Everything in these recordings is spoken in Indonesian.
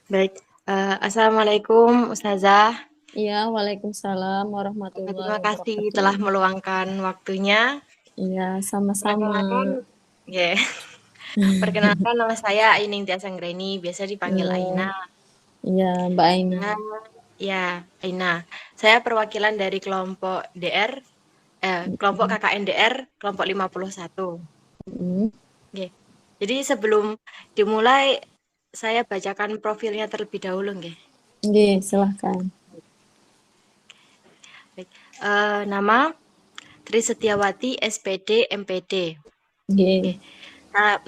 Baik, Assalamualaikum Ustazah. Iya, waalaikumsalam warahmatullahi Terima kasih wabarakatuh. telah meluangkan waktunya. Iya, sama-sama. Perkenalkan, yeah. Perkenalkan nama saya Aining Tias Anggreni, biasa dipanggil Iya, Aina. iya, Mbak Aini. Nah, ya, Aina. Saya perwakilan dari kelompok kelompok KKN DR, kelompok 51. Hmm. Oke. Jadi sebelum dimulai, saya bacakan profilnya terlebih dahulu, nggih. Oke, silahkan. Baik. Nama Tri Setiawati, SPD, MPD. Oke. Oke.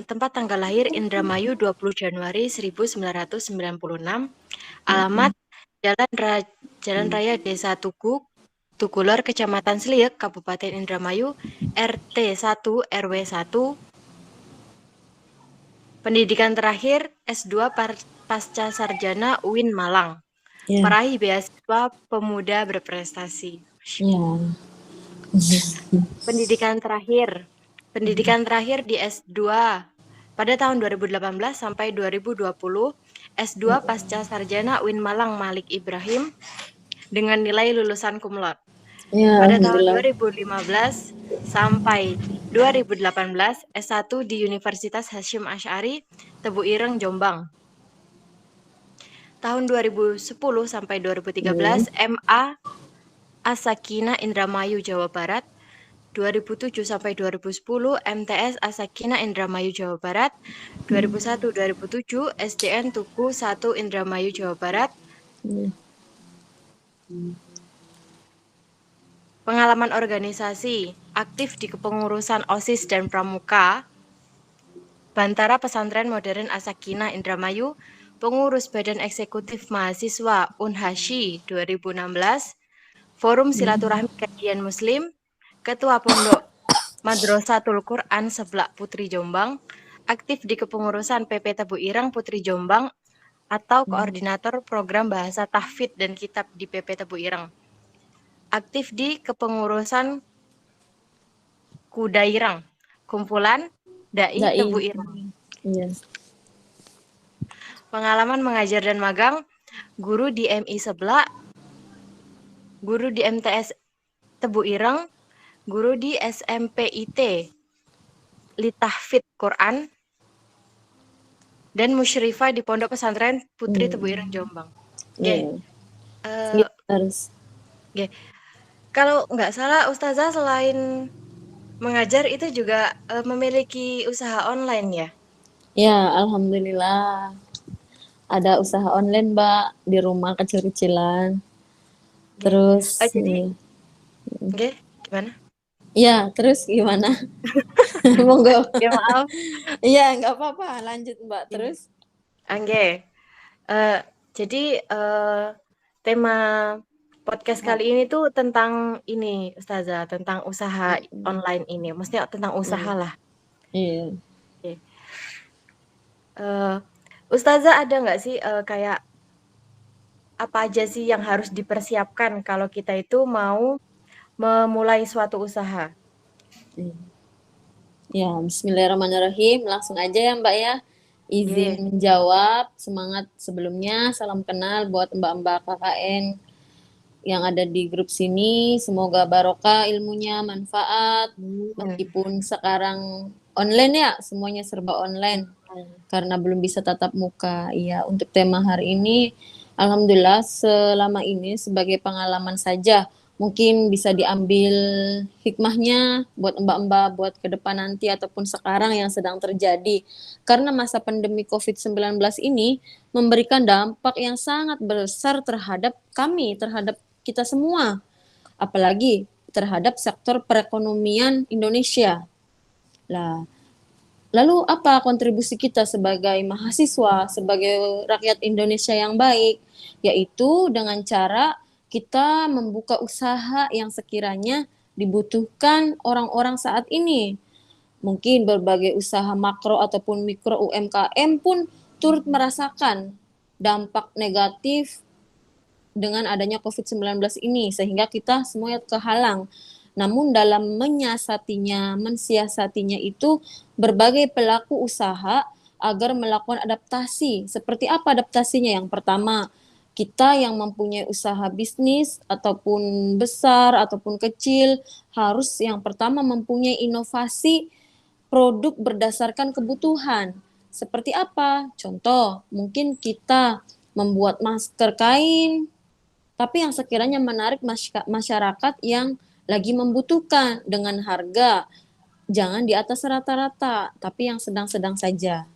Tempat tanggal lahir Indramayu 20 Januari 1996. Alamat Jalan Raya Desa Tugu, Tugulor, Kecamatan Sliek, Kabupaten Indramayu, RT 1 RW 1. Pendidikan terakhir S2 Pasca Sarjana UIN Malang. Ya, Peraih beasiswa pemuda berprestasi. ya. Pendidikan terakhir di S2 pada tahun 2018 sampai 2020, S2 Pasca Sarjana UIN Malang Malik Ibrahim dengan nilai lulusan cum laude. Ya, Pada tahun alhamdulillah. 2015 sampai 2018, S1 di Universitas Hasyim Asy'ari, Tebu Ireng, Jombang. Tahun 2010 sampai 2013, MA As-Sakinah Indramayu, Jawa Barat. 2007 sampai 2010, MTS As-Sakinah Indramayu, Jawa Barat. 2001-2007, SDN Tugu 1 Indramayu, Jawa Barat. Ya. Pengalaman organisasi, aktif di kepengurusan OSIS dan Pramuka, Bantara Pesantren Modern As-Sakinah Indramayu, pengurus Badan Eksekutif Mahasiswa Unhashi 2016, Forum Silaturahmi Kajian Muslim, Ketua Pondok Madrasatul Quran Seblak Putri Jombang, aktif di kepengurusan PP Tebu Ireng Putri Jombang atau koordinator program bahasa tahfidz dan kitab di PP Tebu Ireng. Aktif di kepengurusan Kudaireng, kumpulan Dai Tebu Ireng. Iya. Pengalaman mengajar dan magang, guru di MI Seblak, guru di MTS Tebu Ireng, guru di SMPIT Litahfidz Quran, dan musyrifah di Pondok Pesantren Putri Tebu Ireng, Jombang. Oke. Iya. Harus. Oke. Kalau nggak salah, Ustazah selain mengajar itu juga memiliki usaha online ya? Ya, alhamdulillah. Ada usaha online, Mbak, di rumah kecil-kecilan. Oke. Terus, Jadi, oke, gimana? ya, terus gimana? Monggo. Ya maaf. Iya, nggak apa-apa. Lanjut, Mbak. Terus? Oke. Jadi tema podcast kali ini tuh tentang ini, Ustazah, tentang usaha online ini. Maksudnya tentang usaha lah. Iya. Oke. Ustazah ada nggak sih kayak apa aja sih yang harus dipersiapkan kalau kita itu mau memulai suatu usaha? Ya, bismillahirrahmanirrahim. Langsung aja ya, Mbak ya. Izin menjawab. Semangat sebelumnya. Salam kenal buat Mbak-mbak KKN yang ada di grup sini. Semoga barokah ilmunya, manfaat. Meskipun sekarang online ya, semuanya serba online. Karena belum bisa tatap muka. Iya, untuk tema hari ini, alhamdulillah selama ini sebagai pengalaman saja. Mungkin bisa diambil hikmahnya buat mbak-mbak buat ke depan nanti ataupun sekarang yang sedang terjadi. Karena masa pandemi COVID-19 ini memberikan dampak yang sangat besar terhadap kami, terhadap kita semua. Apalagi terhadap sektor perekonomian Indonesia. Lalu apa kontribusi kita sebagai mahasiswa, sebagai rakyat Indonesia yang baik? Yaitu dengan cara kita membuka usaha yang sekiranya dibutuhkan orang-orang saat ini. Mungkin berbagai usaha makro ataupun mikro UMKM pun turut merasakan dampak negatif dengan adanya COVID-19 ini, sehingga kita semuanya kehalang. Namun dalam mensiasatinya itu berbagai pelaku usaha agar melakukan adaptasi. Seperti apa adaptasinya? Yang pertama, kita yang mempunyai usaha bisnis ataupun besar ataupun kecil harus yang pertama mempunyai inovasi produk berdasarkan kebutuhan. Seperti apa? Contoh, mungkin kita membuat masker kain, tapi yang sekiranya menarik masyarakat yang lagi membutuhkan dengan harga jangan di atas rata-rata, tapi yang sedang-sedang saja.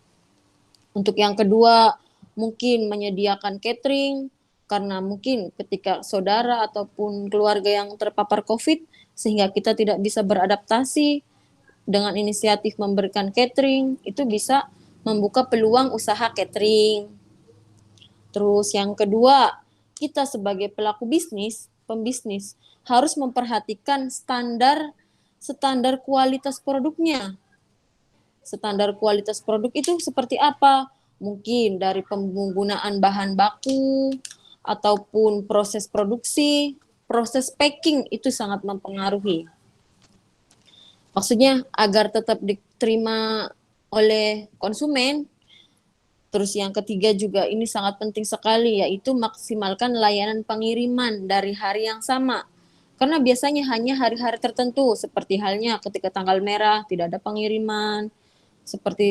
Untuk yang kedua, mungkin menyediakan catering, karena mungkin ketika saudara ataupun keluarga yang terpapar COVID, sehingga kita tidak bisa beradaptasi dengan inisiatif memberikan catering, itu bisa membuka peluang usaha catering. Terus yang kedua, kita sebagai pelaku bisnis, pembisnis, harus memperhatikan standar kualitas produknya. Standar kualitas produk itu seperti apa? Mungkin dari penggunaan bahan baku ataupun proses produksi, proses packing itu sangat mempengaruhi. Maksudnya agar tetap diterima oleh konsumen. Terus yang ketiga juga ini sangat penting sekali, yaitu maksimalkan layanan pengiriman dari hari yang sama. Karena biasanya hanya hari-hari tertentu, seperti halnya ketika tanggal merah tidak ada pengiriman, seperti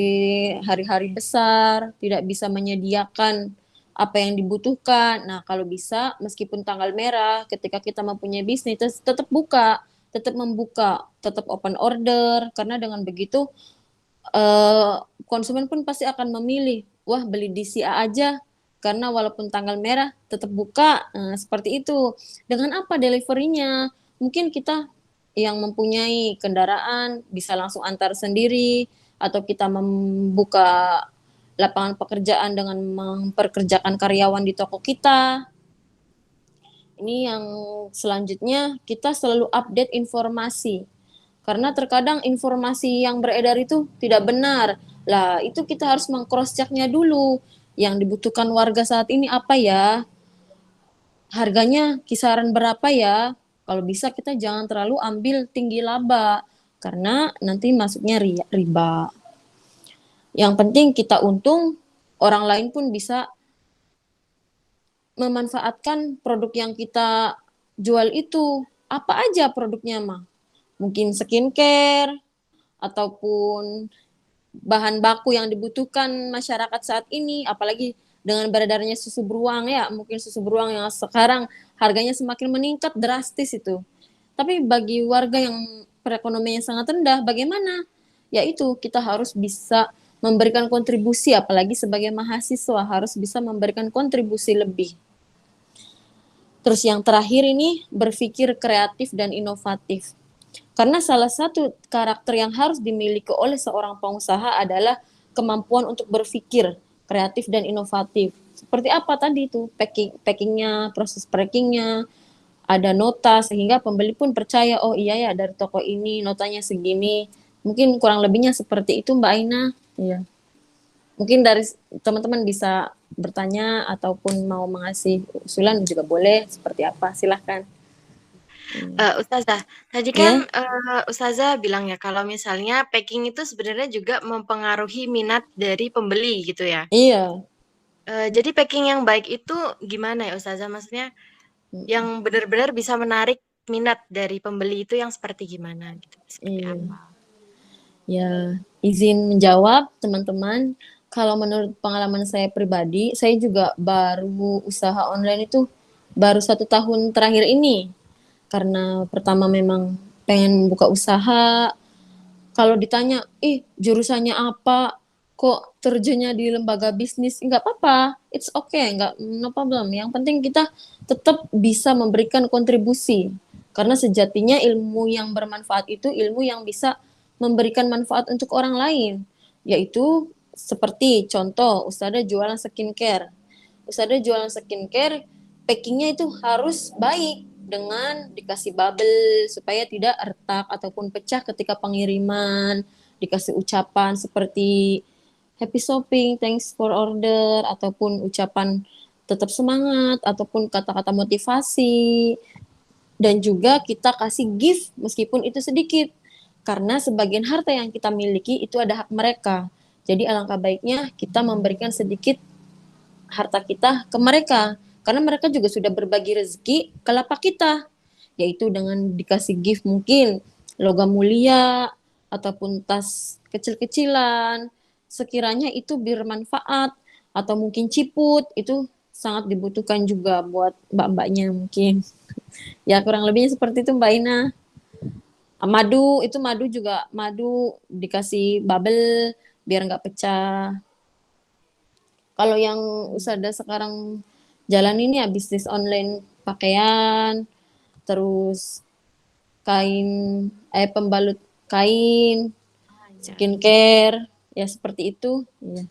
hari-hari besar tidak bisa menyediakan apa yang dibutuhkan. Nah, kalau bisa meskipun tanggal merah, ketika kita mempunyai bisnis tetap buka, tetap membuka, tetap open order, karena dengan begitu konsumen pun pasti akan memilih, wah beli di si A aja, karena walaupun tanggal merah tetap buka. Seperti itu. Dengan apa deliverynya? Mungkin kita yang mempunyai kendaraan bisa langsung antar sendiri, atau kita membuka lapangan pekerjaan dengan memperkerjakan karyawan di toko kita. Ini yang selanjutnya, kita selalu update informasi. Karena terkadang informasi yang beredar itu tidak benar. Lah, itu kita harus meng-cross check-nya dulu. Yang dibutuhkan warga saat ini apa ya? Harganya kisaran berapa ya? Kalau bisa kita jangan terlalu ambil tinggi laba. Karena nanti masuknya riba. Yang penting kita untung, orang lain pun bisa memanfaatkan produk yang kita jual itu. Apa aja produknya mah? Mungkin skincare, ataupun bahan baku yang dibutuhkan masyarakat saat ini, apalagi dengan beredarnya susu beruang ya, mungkin susu beruang yang sekarang harganya semakin meningkat drastis itu. Tapi bagi warga yang perekonomiannya sangat rendah, bagaimana? Yaitu kita harus bisa memberikan kontribusi, apalagi sebagai mahasiswa harus bisa memberikan kontribusi lebih. Terus yang terakhir ini berpikir kreatif dan inovatif. Karena salah satu karakter yang harus dimiliki oleh seorang pengusaha adalah kemampuan untuk berpikir kreatif dan inovatif. Seperti apa tadi itu packingnya, proses packingnya, ada nota sehingga pembeli pun percaya, oh iya ya dari toko ini notanya segini. Mungkin kurang lebihnya seperti itu Mbak Aina. Iya. Mungkin dari teman-teman bisa bertanya ataupun mau mengasih usulan juga boleh, seperti apa, silahkan. Ustazah, tadi kan, Ya, Ustazah bilang ya kalau misalnya packing itu sebenarnya juga mempengaruhi minat dari pembeli gitu ya. iya. Jadi packing yang baik itu gimana ya Ustazah? Maksudnya yang benar-benar bisa menarik minat dari pembeli itu yang seperti gimana gitu, seperti Iya. apa? Ya, izin menjawab teman-teman. Kalau menurut pengalaman saya pribadi, saya juga baru usaha online itu baru 1 tahun terakhir ini. Karena pertama memang pengen buka usaha. Kalau ditanya, jurusannya apa? Kok terjunnya di lembaga bisnis? Nggak apa-apa, it's okay, nggak, no problem. Yang penting kita tetap bisa memberikan kontribusi. Karena sejatinya ilmu yang bermanfaat itu ilmu yang bisa memberikan manfaat untuk orang lain. Yaitu seperti contoh, Ustazah jualan skincare. Ustazah jualan skincare, packingnya itu harus baik dengan dikasih bubble supaya tidak retak ataupun pecah ketika pengiriman, dikasih ucapan seperti happy shopping, thanks for order, ataupun ucapan tetap semangat, ataupun kata-kata motivasi, dan juga kita kasih gift meskipun itu sedikit. Karena sebagian harta yang kita miliki itu ada hak mereka. Jadi alangkah baiknya kita memberikan sedikit harta kita ke mereka. Karena mereka juga sudah berbagi rezeki ke lapak kita. Yaitu dengan dikasih gift mungkin logam mulia ataupun tas kecil-kecilan. Sekiranya itu bermanfaat atau mungkin ciput itu sangat dibutuhkan juga buat mbak-mbaknya mungkin. Ya kurang lebihnya seperti itu Mbak Ina. Madu itu madu dikasih bubble biar nggak pecah. Kalau yang usaha sekarang jalan ini ya bisnis online pakaian, terus kain, pembalut kain, skincare, ya seperti itu. Ya.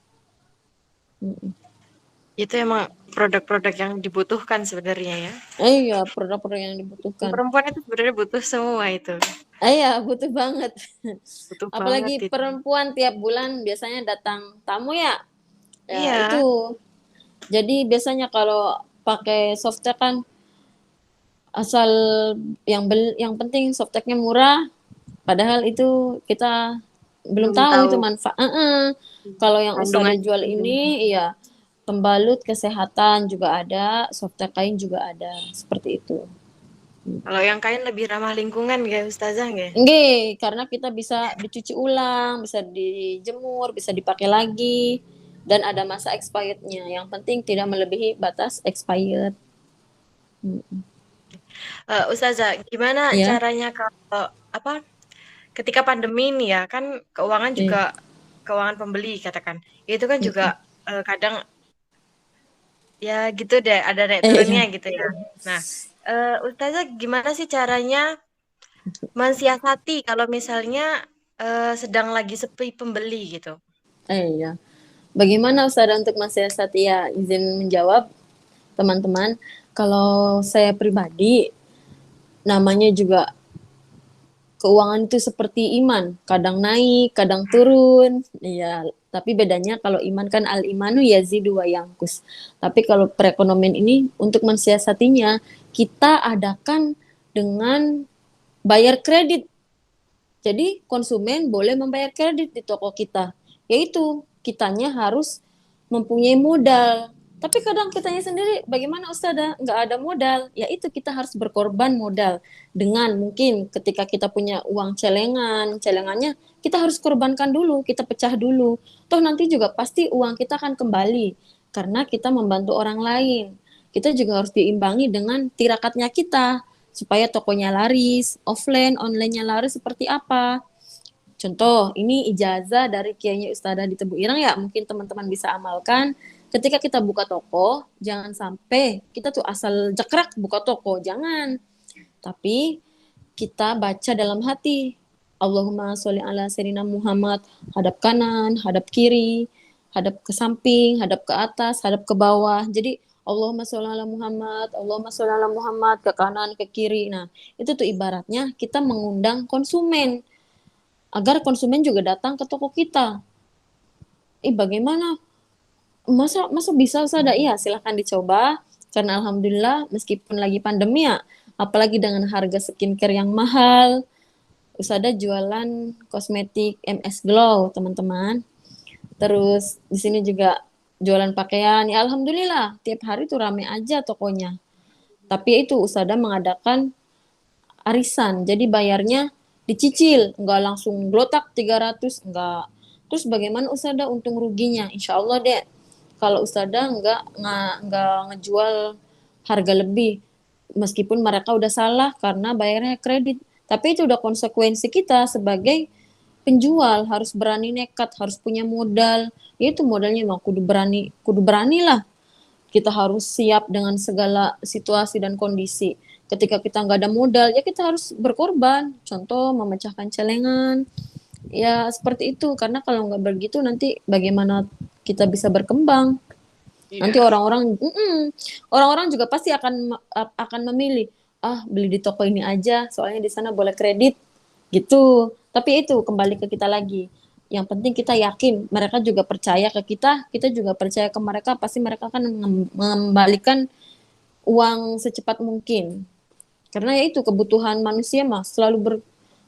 Itu emang produk-produk yang dibutuhkan sebenarnya ya. Iya, produk-produk yang dibutuhkan. Perempuan itu sebenarnya butuh semua itu. Iya, butuh banget. Butuh banget Apalagi itu. perempuan tiap bulan biasanya datang tamu ya. Ya, Iya. itu. Jadi biasanya kalau pakai softtek kan asal yang penting softteknya murah, padahal itu kita belum Belum tahu itu tahu manfaat. Kalau yang Ustazah kandungan. jual ini, iya pembalut kesehatan juga ada, softtek kain juga ada, seperti itu. Kalau yang kain lebih ramah lingkungan nggak Ustazah nggak? Nggih, karena kita bisa dicuci ulang, bisa dijemur, bisa dipakai lagi, dan ada masa expirednya. Yang penting tidak melebihi batas expired. Ustazah, gimana Ya, caranya kalau apa? Ketika pandemi ini ya, kan keuangan iya. juga keuangan pembeli katakan. Itu kan Mm-mm. juga kadang ya gitu deh, ada naik turunnya Iya. gitu ya. Nah, Ustazah gimana sih caranya mensiasati kalau misalnya sedang lagi sepi pembeli gitu? Iya. Bagaimana Ustazah untuk mensiasati ya izin menjawab teman-teman. Kalau saya pribadi namanya juga keuangan itu seperti iman, kadang naik, kadang turun. Iya, tapi bedanya kalau iman kan al imanu yazidu wa yankus. Tapi kalau perekonomian ini untuk mensiasatinya kita adakan dengan bayar kredit. Jadi konsumen boleh membayar kredit di toko kita. Yaitu kitanya harus mempunyai modal. Tapi kadang kitanya sendiri bagaimana Ustazah nggak ada modal. Ya itu kita harus berkorban modal dengan mungkin ketika kita punya uang celengan, celengannya kita harus korbankan dulu, kita pecah dulu. Toh nanti juga pasti uang kita akan kembali karena kita membantu orang lain. Kita juga harus diimbangi dengan tirakatnya kita supaya tokonya laris, offline, online-nya laris seperti apa. Contoh, ini ijazah dari Kiainya Ustadzah di Tebu Ireng ya, mungkin teman-teman bisa amalkan. Ketika kita buka toko, jangan sampai kita tuh asal jekrak buka toko, jangan. Tapi kita baca dalam hati, Allahumma sholli ala sayyidina Muhammad, hadap kanan, hadap kiri, hadap ke samping, hadap ke atas, hadap ke bawah. Jadi Allahumma sholli ala Muhammad, Allahumma sholli ala Muhammad, ke kanan, ke kiri. Nah, itu tuh ibaratnya kita mengundang konsumen agar konsumen juga datang ke toko kita. Bagaimana? Masa bisa Ustazah? Iya, silahkan dicoba. Karena alhamdulillah meskipun lagi pandemi ya, apalagi dengan harga skincare yang mahal, Ustazah jualan kosmetik MS Glow, teman-teman. Terus di sini juga jualan pakaian. Ya alhamdulillah, tiap hari tuh rame aja tokonya. Tapi itu Ustazah mengadakan arisan. Jadi bayarnya dicicil, enggak langsung glotak 300, enggak. Terus bagaimana Ustazah untung ruginya? Insya Allah deh, kalau Ustazah enggak ngejual harga lebih, meskipun mereka udah salah karena bayarnya kredit. Tapi itu udah konsekuensi kita sebagai penjual, harus berani nekat, harus punya modal. Ya itu modalnya mah kudu berani lah, kita harus siap dengan segala situasi dan kondisi. Ketika kita nggak ada modal, ya kita harus berkorban. Contoh, memecahkan celengan. Ya, seperti itu. Karena kalau nggak begitu, nanti bagaimana kita bisa berkembang. Nanti Iya. orang-orang juga pasti akan memilih, beli di toko ini aja, soalnya di sana boleh kredit. Gitu. Tapi itu, kembali ke kita lagi. Yang penting kita yakin, mereka juga percaya ke kita juga percaya ke mereka, pasti mereka akan mengembalikan uang secepat mungkin. Karena ya itu kebutuhan manusia mah selalu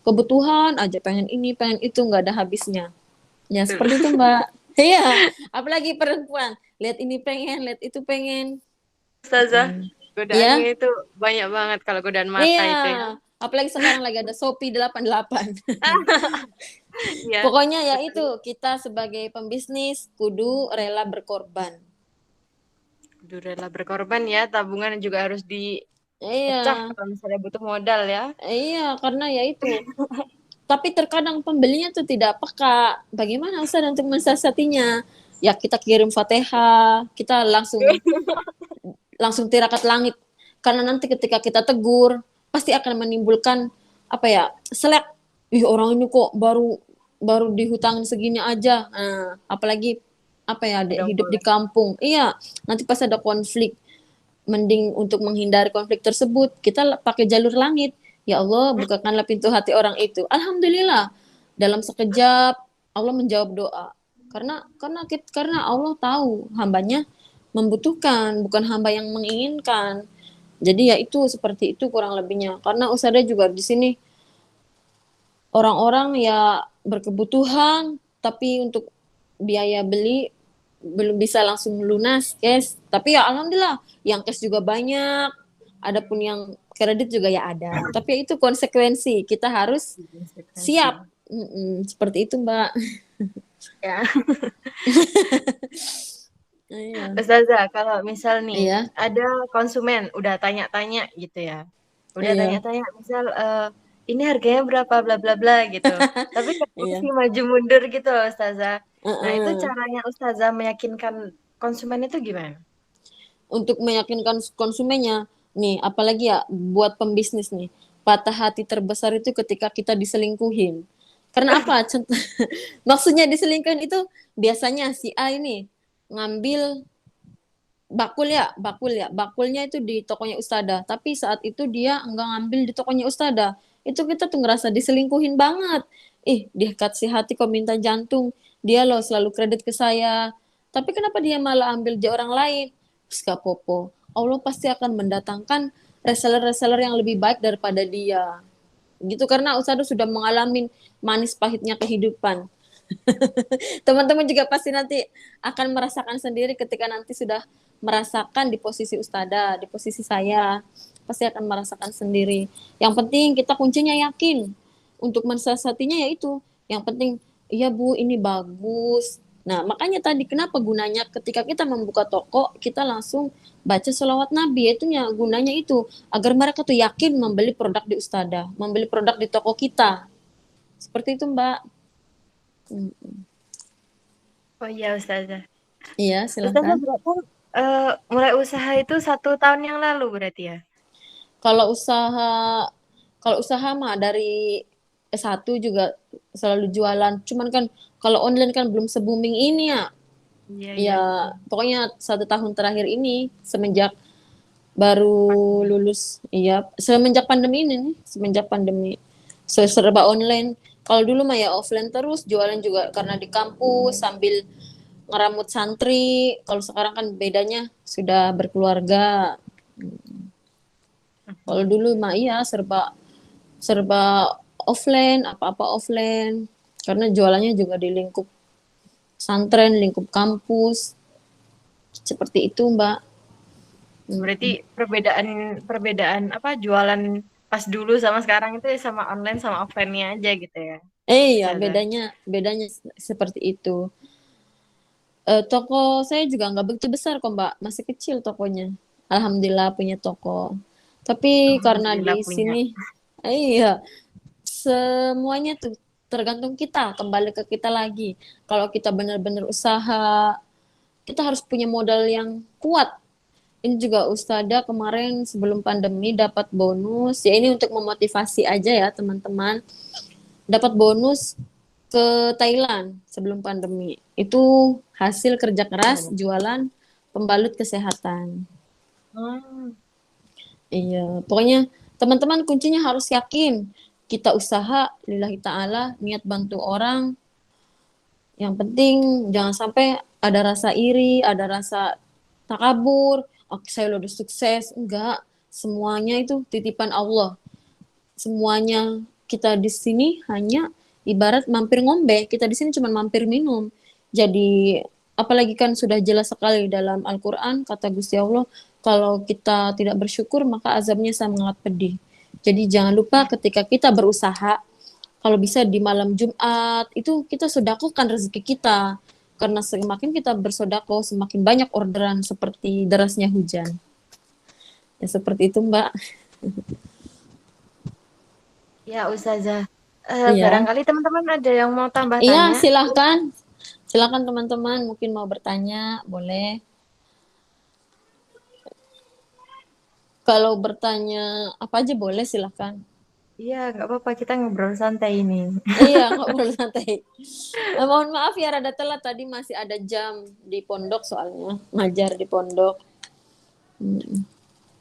berkebutuhan aja, pengen ini, pengen itu, nggak ada habisnya. Ya Betul. seperti itu Mbak. Iya, apalagi perempuan, lihat ini pengen, lihat itu pengen. Ustazah, Iya, godaannya itu banyak banget kalau godaan mata iya. itu ya. Apalagi sekarang lagi ada Shopee 88. Iya, Pokoknya ya itu, betul. kita sebagai pembisnis kudu rela berkorban. Kudu rela berkorban ya, tabungan juga harus dipecah Iya, kalau misalnya butuh modal ya. iya, karena ya itu. Tapi terkadang pembelinya tuh tidak peka. Bagaimana Ustaz untuk mensiasatinya? Ya kita kirim Fatihah, kita langsung langsung tirakat langit. Karena nanti ketika kita tegur, pasti akan menimbulkan apa ya? Selek. Ih, orang ini kok baru baru dihutangin segini aja. Nah, apalagi apa ya, hidup di Dongkol. kampung. Iya, nanti pas ada konflik, mending untuk menghindari konflik tersebut, kita pakai jalur langit. Ya Allah, bukakanlah pintu hati orang itu. Alhamdulillah, dalam sekejap Allah menjawab doa. Karena Allah tahu hambanya membutuhkan, bukan hamba yang menginginkan. Jadi ya itu seperti itu kurang lebihnya. Karena Ustazah juga di sini orang-orang ya berkebutuhan, tapi untuk biaya beli belum bisa langsung lunas cash. Tapi ya alhamdulillah yang cash juga banyak. Adapun yang kredit juga ya ada. Tapi ya itu konsekuensi, kita harus Konsekuensi. siap. Seperti itu Mbak. Ya. Iya. Ustazah, kalau misal nih Iya, ada konsumen udah tanya-tanya gitu ya, udah iya, tanya-tanya misal ini harganya berapa bla bla bla gitu, tapi kan iya. masih maju mundur gitu loh, Ustazah. Nah itu Heeh. caranya Ustazah meyakinkan konsumen itu gimana? Untuk meyakinkan konsumennya, nih apalagi ya buat pembisnis nih, patah hati terbesar itu ketika kita diselingkuhin. Karena apa? Maksudnya diselingkuhin itu biasanya si A ini ngambil bakulnya itu di tokonya Ustada, tapi saat itu dia enggak ngambil di tokonya Ustada. Itu kita tuh ngerasa diselingkuhin banget. Ih, dia kasih hati kok minta jantung, dia loh selalu kredit ke saya, tapi kenapa dia malah ambil di orang lain? Terus gak popo, Allah pasti akan mendatangkan reseller-reseller yang lebih baik daripada dia gitu, karena Ustada sudah mengalami manis pahitnya kehidupan. Teman-teman juga pasti nanti akan merasakan sendiri ketika nanti sudah merasakan di posisi Ustada, di posisi saya, pasti akan merasakan sendiri. Yang penting kita kuncinya yakin. Untuk mensiasatinya yaitu, yang penting, iya Bu, ini bagus. Nah, makanya tadi kenapa gunanya ketika kita membuka toko, kita langsung baca sholawat Nabi, itu ya gunanya itu, agar mereka tuh yakin membeli produk di Ustada, membeli produk di toko kita. Seperti itu, Mbak. Oh iya Ustazah. Iya, Ustazah silahkan. berarti mulai usaha itu 1 tahun yang lalu berarti ya? Kalau usaha kalau usaha mah dari S1 juga selalu jualan. Cuman kan kalau online kan belum se-booming ini ya. Iya iya Ya betul. pokoknya 1 tahun terakhir ini semenjak baru lulus, iya semenjak pandemi ini nih, semenjak pandemi serba online. Kalau dulu mah ya offline terus, jualan juga karena di kampus sambil ngeramut santri. Kalau sekarang kan bedanya sudah berkeluarga. Kalau dulu mah iya serba serba offline, apa-apa offline. Karena jualannya juga di lingkup santren, lingkup kampus. Seperti itu, Mbak. Berarti Mm. perbedaan perbedaan apa jualan pas dulu sama sekarang itu ya sama online sama offline-nya aja gitu ya, Iya, Ustazah. bedanya seperti itu. Toko saya juga nggak begitu besar kok, Mbak. Masih kecil tokonya. Alhamdulillah punya toko. Tapi karena Alhamdulillah di punya. sini, iya, semuanya tuh tergantung kita, kembali ke kita lagi. Kalau kita benar-benar usaha, kita harus punya modal yang kuat. Ini juga Ustada kemarin sebelum pandemi dapat bonus. Ya ini untuk memotivasi aja ya teman-teman. Dapat bonus ke Thailand sebelum pandemi. Itu hasil kerja keras Gimana? jualan pembalut kesehatan. Hmm. Iya, pokoknya teman-teman kuncinya harus yakin. Kita usaha lillahi ta'ala, niat bantu orang, Yang penting jangan sampai ada rasa iri, ada rasa takabur. Oh, saya udah sukses. Enggak, semuanya itu titipan Allah. Semuanya kita di sini hanya ibarat mampir ngombe. Kita di sini cuma mampir minum. Jadi apalagi kan sudah jelas sekali dalam Al-Quran kata Gusti Allah, kalau kita tidak bersyukur maka azabnya sangat pedih. Jadi jangan lupa ketika kita berusaha, kalau bisa di malam Jumat itu kita sedekahkan rezeki kita. Karena semakin kita bersedekah, semakin banyak orderan seperti derasnya hujan. Ya seperti itu, Mbak. Ya, Ustazah. Iya. Barangkali teman-teman ada yang mau tambah Iya, tanya. silahkan. Silahkan teman-teman, mungkin mau bertanya, boleh. Kalau bertanya apa aja boleh, silahkan. Iya, nggak apa-apa, kita ngobrol santai ini. Iya, ngobrol santai. Mohon maaf ya rada telat, tadi masih ada jam di pondok soalnya, ngajar di pondok. Mm.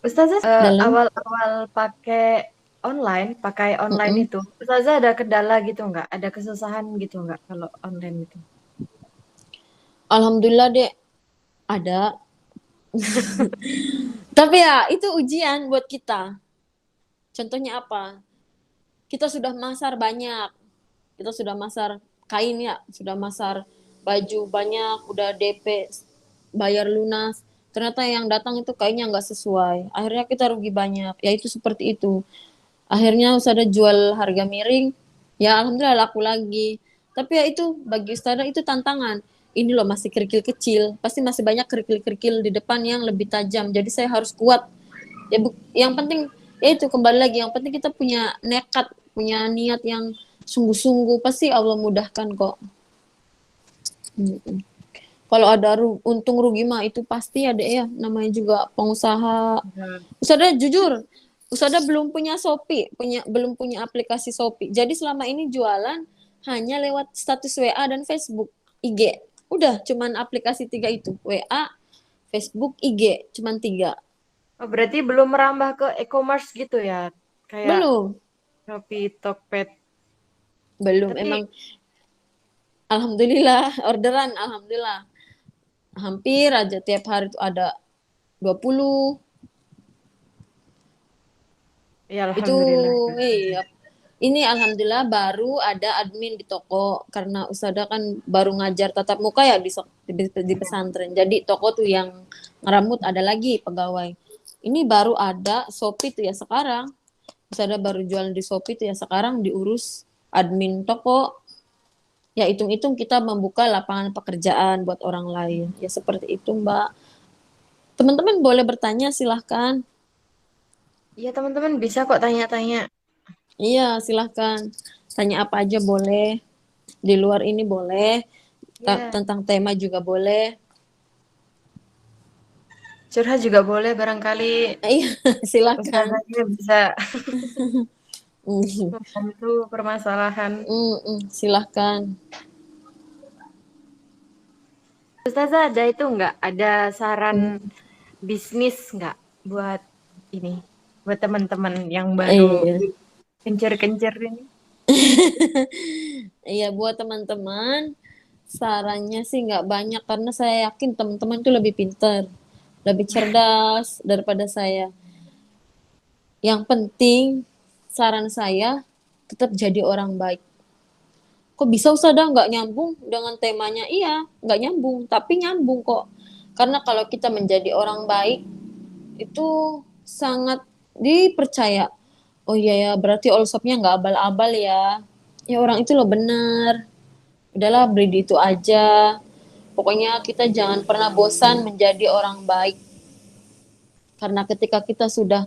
Ustazah, Dalam. awal-awal pakai online Mm-mm. itu, Ustazah ada kendala gitu nggak? Ada kesusahan gitu nggak kalau online itu? Alhamdulillah, Dek, ada. Tapi ya, itu ujian buat kita. Contohnya apa? Kita sudah masar banyak. Kita sudah masar kain ya, sudah masar baju banyak, udah DP, bayar lunas. Ternyata yang datang itu kainnya nggak sesuai. Akhirnya kita rugi banyak. Ya itu seperti itu. Akhirnya Ustazah jual harga miring. Ya alhamdulillah laku lagi. Tapi ya itu bagi Ustazah itu tantangan. Ini loh masih kerikil kecil. Pasti masih banyak kerikil-kerikil di depan yang lebih tajam. Jadi saya harus kuat. Ya yang penting ya itu kembali lagi. Yang penting kita punya nekat, punya niat yang sungguh-sungguh. Pasti Allah mudahkan kok. Mm-mm. Kalau ada untung rugi mah itu pasti ada ya. Namanya juga pengusaha. Hmm. Ustazah jujur, Ustazah belum punya Shopee, belum punya aplikasi Shopee. Jadi selama ini jualan hanya lewat status WA dan Facebook, IG. Udah, cuman aplikasi tiga itu, WA, Facebook, IG, cuman tiga. Oh, berarti belum merambah ke e-commerce gitu ya? Kayak Belum, Shopee, Tokped. belum. Tapi Emang alhamdulillah orderan, alhamdulillah. Hampir aja tiap hari itu ada 20. ya Itu alhamdulillah. iya. Ini alhamdulillah baru ada admin di toko karena Usada kan baru ngajar tatap muka ya di pesantren. Jadi toko tuh yang ngeramut ada lagi pegawai. Ini baru ada Shopee tuh ya sekarang. Usada baru jualan di Shopee tuh ya sekarang diurus admin toko. Ya hitung-hitung kita membuka lapangan pekerjaan buat orang lain. Ya seperti itu, Mbak. Teman-teman boleh bertanya silahkan. Iya, teman-teman bisa kok tanya-tanya. Iya, silahkan. Tanya apa aja boleh. Di luar ini boleh. Iya, Tentang tema juga boleh. curhat juga boleh, barangkali Iya, silakan. ustazahnya bisa Mm, membantu permasalahan. silahkan. Ustazah ada itu nggak? Ada saran Mm, bisnis nggak buat ini? Buat teman-teman yang baru iya. kencer-kencer ini? Iya, buat teman-teman, sarannya sih nggak banyak karena saya yakin teman-teman itu lebih pintar, lebih cerdas daripada saya. Yang penting, saran saya tetap jadi orang baik. Kok bisa Ustazah nggak nyambung dengan temanya? Iya, nggak nyambung, tapi nyambung kok. Karena kalau kita menjadi orang baik, itu sangat dipercaya. Oh iya ya, berarti all shopnya nggak abal-abal ya. Ya orang itu loh benar. Udahlah beli di itu aja. Pokoknya kita jangan pernah bosan menjadi orang baik. Karena ketika kita sudah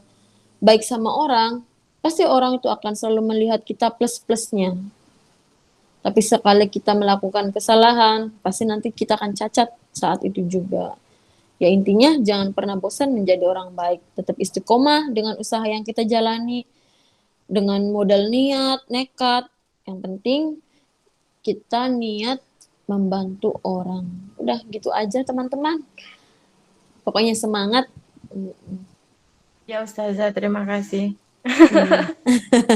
baik sama orang, pasti orang itu akan selalu melihat kita plus-plusnya. Tapi sekali kita melakukan kesalahan, pasti nanti kita akan cacat saat itu juga. Ya intinya jangan pernah bosan menjadi orang baik. Tetap istiqomah dengan usaha yang kita jalani. Dengan modal niat, nekat. Yang penting kita niat membantu orang. Udah gitu aja teman-teman. Pokoknya semangat. Ya Ustazah, terima kasih. Iya.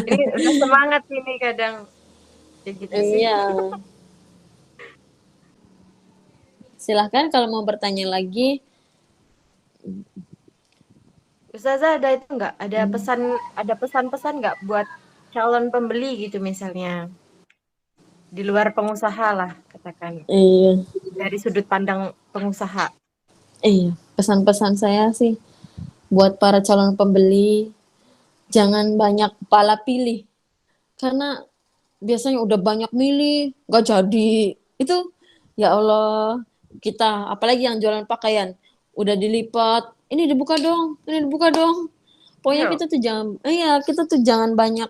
Ini udah semangat ini kadang kayak gitu sih. Iya. Silahkan kalau mau bertanya lagi. Ustazah ada itu nggak? Ada pesan-pesan nggak buat calon pembeli gitu misalnya di luar pengusaha lah katakan Iya, dari sudut pandang pengusaha. iya. Pesan-pesan saya sih buat para calon pembeli, jangan banyak kepala pilih. Karena biasanya udah banyak milih, nggak jadi. Itu, ya Allah, kita, apalagi yang jualan pakaian, udah dilipat, ini dibuka dong. Pokoknya Iya, kita tuh jangan banyak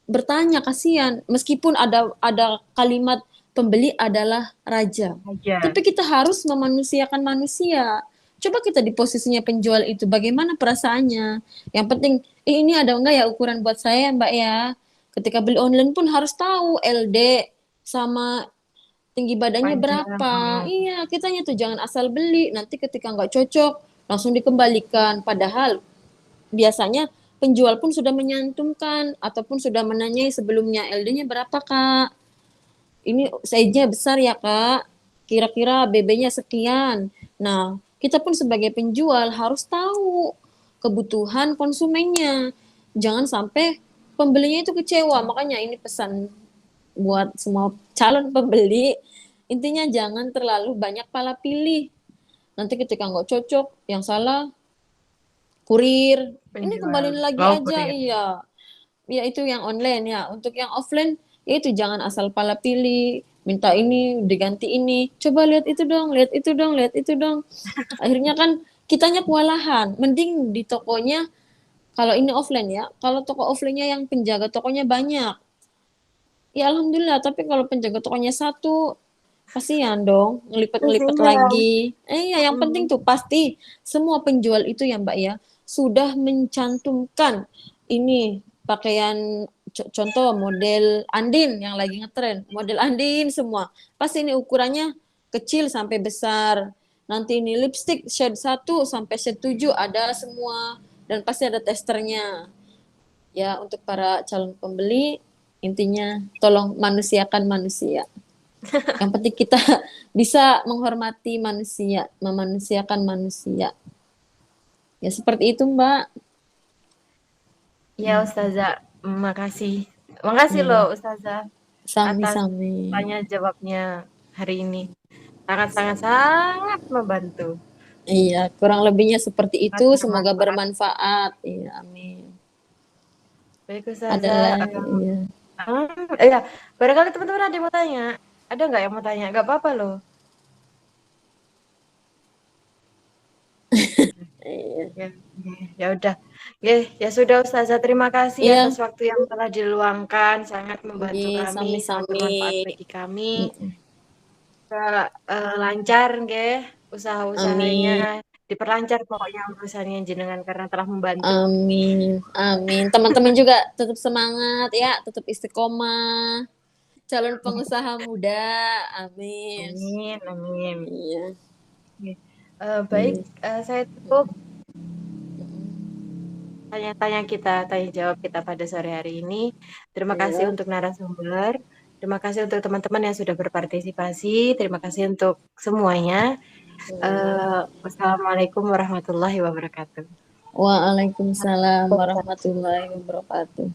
bertanya, kasihan. Meskipun ada kalimat pembeli adalah raja. aja. Tapi kita harus memanusiakan manusia. Coba kita di posisinya penjual itu, bagaimana perasaannya? Yang penting, ini ada enggak ya ukuran buat saya, Mbak ya? Ketika beli online pun harus tahu LD sama tinggi badannya Panjang. berapa. Iya, kitanya tuh jangan asal beli. Nanti ketika nggak cocok, langsung dikembalikan. Padahal biasanya penjual pun sudah menyantumkan ataupun sudah menanyai sebelumnya LD-nya berapa kak, ini size-nya besar ya kak, kira-kira BB-nya sekian. Nah, kita pun sebagai penjual harus tahu kebutuhan konsumennya, jangan sampai pembelinya itu kecewa. Makanya ini pesan buat semua calon pembeli, intinya jangan terlalu banyak pala pilih. Nanti ketika nggak cocok, yang salah kurir, ini Penjual. kembaliin lagi Oh, aja. kurir. Iya, ya itu yang online ya. Untuk yang offline, ya itu jangan asal pala pilih, minta ini diganti ini, coba lihat itu dong, lihat itu dong, lihat itu dong. Akhirnya kan kitanya kewalahan. Mending di tokonya, kalau ini offline ya, kalau toko offline-nya yang penjaga tokonya banyak, ya alhamdulillah. Tapi kalau penjaga tokonya satu, kasihan dong, ngelipet-ngelipet Kasihan. lagi. Ya, yang penting Hmm. tuh pasti semua penjual itu ya Mbak ya, sudah mencantumkan ini pakaian, contoh model Andin yang lagi ngetren, model Andin semua. Pasti ini ukurannya kecil sampai besar. Nanti ini lipstick shade 1 sampai shade 7 ada semua, dan pasti ada testernya. Ya, untuk para calon pembeli, intinya tolong manusiakan manusia. Yang penting kita bisa menghormati manusia, memanusiakan manusia. Ya seperti itu, Mbak. Ya Ustazah, makasih. Makasih loh Iya, Ustazah atas sami-sami. tanya jawabnya hari ini. Sangat-sangat sangat membantu. Iya, kurang lebihnya seperti itu. Sangat Semoga bermanfaat. bermanfaat. Iya, amin. Baik Adalah, Ustazah. iya. Ya, barangkali teman-teman ada yang mau tanya. Ada nggak yang mau tanya? Nggak apa-apa loh. Iya, Ya, ya udah. Ya, ya sudah Ustazah. Terima kasih atas iya, waktu yang telah diluangkan. Sangat membantu iya, kami, sangat sami-sami. bermanfaat bagi kami. Mm, Lancar nggih usaha-usahanya, amin, diperlancar pokoknya urusannya jenengan karena telah membantu. amin, amin. Teman-teman juga tetap semangat ya, tetap istiqomah. Calon pengusaha muda, amin. Amin, amin. Iya, Oke. Baik, iya. saya tutup tanya jawab kita pada sore hari ini. Terima kasih Iya. untuk narasumber, terima kasih untuk teman-teman yang sudah berpartisipasi, terima kasih untuk semuanya. Wassalamualaikum warahmatullahi wabarakatuh. Waalaikumsalam warahmatullahi wabarakatuh.